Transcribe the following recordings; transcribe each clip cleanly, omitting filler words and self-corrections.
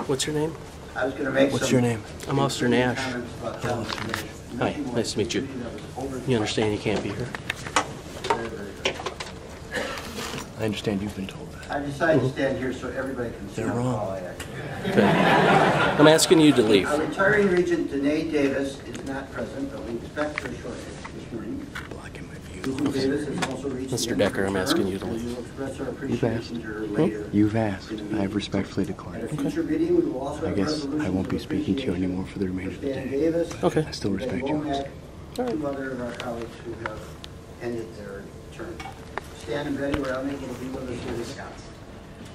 What's your name? I was going to make What's some your name? I'm Officer Nash. Hello, Officer Hi, nice to meet you. You understand you can't be here? I understand you've been told that. I decided to stand here so everybody can see They're how wrong. tall I act. Okay. I'm asking you to leave. Our retiring Regent Danae Davis is not present, but we expect her shortly this morning. Blocking my view. Susan Davis is also reaching Mr. in Decker, for I'm term, asking you to and leave. we will express our You've asked. appreciation to her later. You've asked. in the I meeting. have respectfully At a declined. future meeting, we will also I have guess resolutions I won't be of speaking to you appreciation anymore for the remainder of the Stan day. Davis. Okay. I still They respect won't you. have two other of our colleagues who have ended their term. Stan and Betty were unable to be with us here this Wisconsin.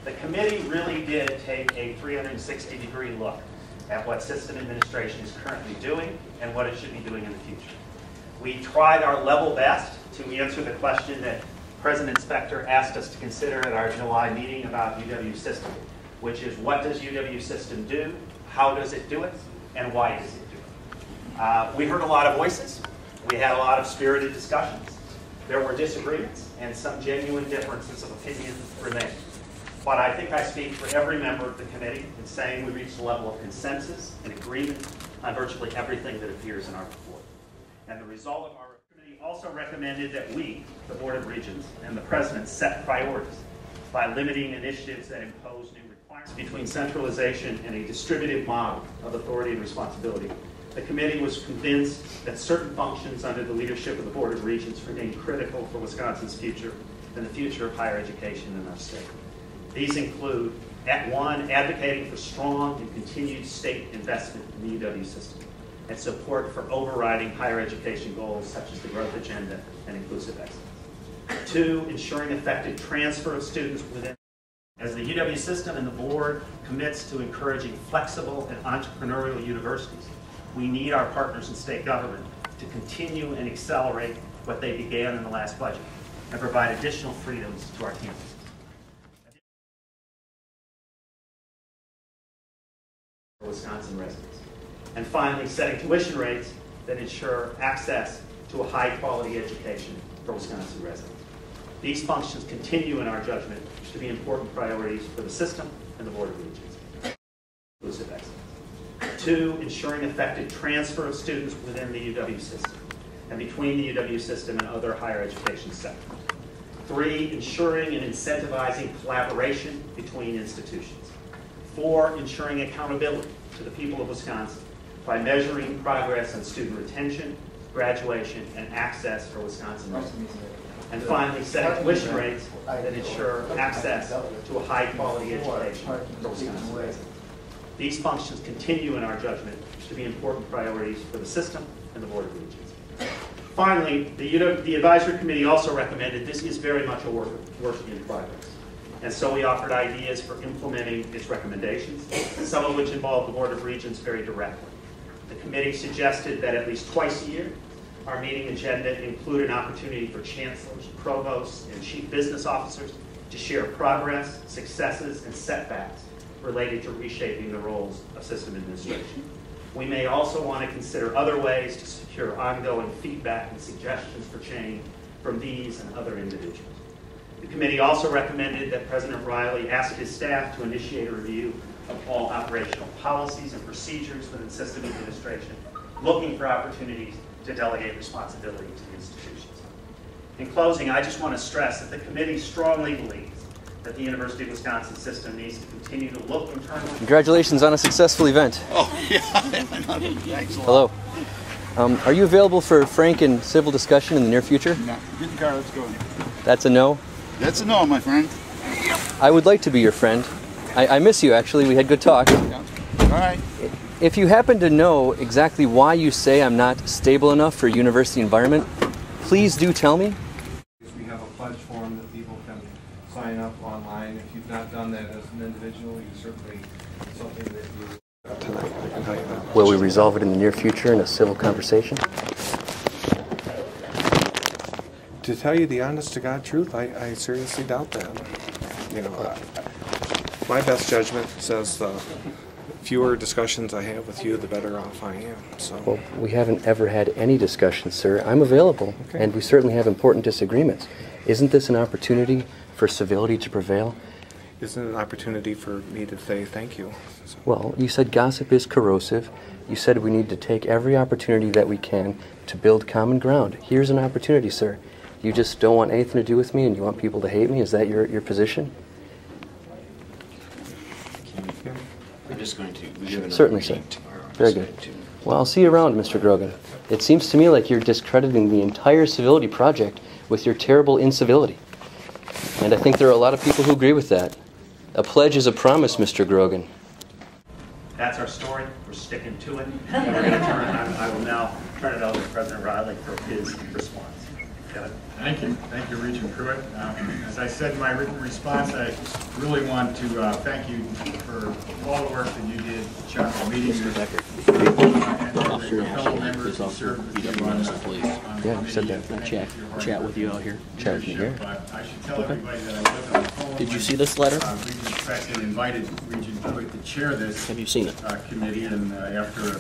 The committee really did take a 360-degree look at what system administration is currently doing and what it should be doing in the future. We tried our level best to answer the question that President Spector asked us to consider at our July meeting about UW System, which is what does UW System do, how does it do it, and why does it do it? We heard a lot of voices. We had a lot of spirited discussions. There were disagreements and some genuine differences of opinion remain. But I think I speak for every member of the committee in saying we reached a level of consensus and agreement on virtually everything that appears in our report. And the result of our committee also recommended that we, the Board of Regents, and the President set priorities by limiting initiatives that impose new requirements between centralization and a distributive model of authority and responsibility. The committee was convinced that certain functions under the leadership of the Board of Regents remain critical for Wisconsin's future and the future of higher education in our state. These include, at one, advocating for strong and continued state investment in the UW system and support for overriding higher education goals such as the growth agenda and inclusive excellence. Two, ensuring effective transfer of students within. As the UW system and the board commits to encouraging flexible and entrepreneurial universities, we need our partners in state government to continue and accelerate what they began in the last budget and provide additional freedoms to our campuses. Wisconsin residents. And finally, setting tuition rates that ensure access to a high-quality education for Wisconsin residents. These functions continue, in our judgment, to be important priorities for the system and the Board of Regents. Inclusive excellence. Two, ensuring effective transfer of students within the UW system and between the UW system and other higher education sectors. Three, ensuring and incentivizing collaboration between institutions. Four, ensuring accountability to the people of Wisconsin by measuring progress on student retention, graduation, and access for Wisconsin residents. And finally, setting tuition rates that ensure access to a high-quality education for Wisconsin residents. These functions continue, in our judgment, to be important priorities for the system and the Board of Regents. Finally, the advisory committee also recommended this is very much a work in progress. And so we offered ideas for implementing its recommendations, some of which involved the Board of Regents very directly. The committee suggested that at least twice a year, our meeting agenda include an opportunity for chancellors, provosts, and chief business officers to share progress, successes, and setbacks related to reshaping the roles of system administration. We may also want to consider other ways to secure ongoing feedback and suggestions for change from these and other individuals. The committee also recommended that President Riley ask his staff to initiate a review of all operational policies and procedures within system administration, looking for opportunities to delegate responsibility to the institutions. In closing, I just want to stress that the committee strongly believes that the University of Wisconsin system needs to continue to look internally. Congratulations on a successful event. Oh, yeah. Thanks a lot. Hello. Are you available for frank and civil discussion in the near future? No. Get the car, let's go. That's a no? That's a no, my friend. I would like to be your friend. I miss you, actually. We had good talk. Yeah. All right. If you happen to know exactly why you say I'm not stable enough for university environment, please do tell me. We have a pledge form that people can sign up online. If you've not done that as an individual, you certainly, something that you... Tonight, I can tell you that. Will we resolve it in the near future in a civil conversation? To tell you the honest-to-God truth, I seriously doubt that. You know, my best judgment says the fewer discussions I have with you, the better off I am. So. Well, we haven't ever had any discussions, sir. I'm available, and we certainly have important disagreements. Isn't this an opportunity for civility to prevail? isn't an opportunity for me to say thank you. So, Well, you said gossip is corrosive. You said we need to take every opportunity that we can to build common ground. Here's an opportunity, sir. You just don't want anything to do with me and you want people to hate me? Is that your position? We're just going to. We have another Certainly, sir. meeting tomorrow. I'm Very just good. going to- Well, I'll see you around, Mr. Grogan. It seems to me like you're discrediting the entire civility project with your terrible incivility. And I think there are a lot of people who agree with that. A pledge is a promise, Mr. Grogan. That's our story. We're sticking to it. And we're going to I will now turn it over to President Riley for his response. Kevin? Thank you. Thank you, Regent Pruitt. As I said in my written response, I really want to thank you for all the work that you did, Chuck, in meeting with and the fellow members who served with you on the Yeah, you said that. committee. Chat with you out here. Chat with you here. But I should tell everybody that I was on the phone. Did you when, see this letter? Regent Preston invited Regent Pruitt to chair this Have you seen it? committee, and after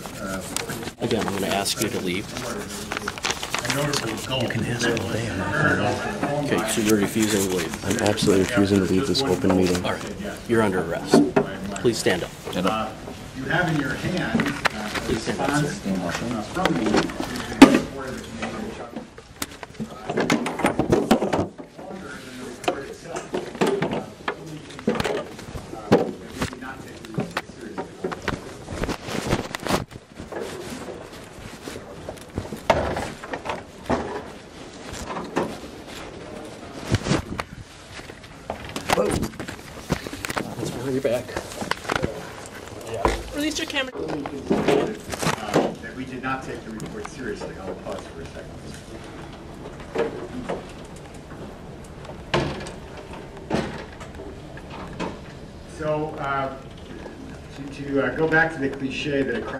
Again, I'm going to ask you to leave. you can ask all day. Okay, so you're refusing to leave. I'm absolutely refusing to leave this open meeting. All right, you're under arrest. Please stand up. You have in your hand a Please stand up, sir. response from me to the report of the committee of Chuck. Longer than the report itself. We did not take the report seriously. Let's move your back. Release your camera. That we did not take the report seriously. I'll pause for a second. So, to go back to the cliche that a crime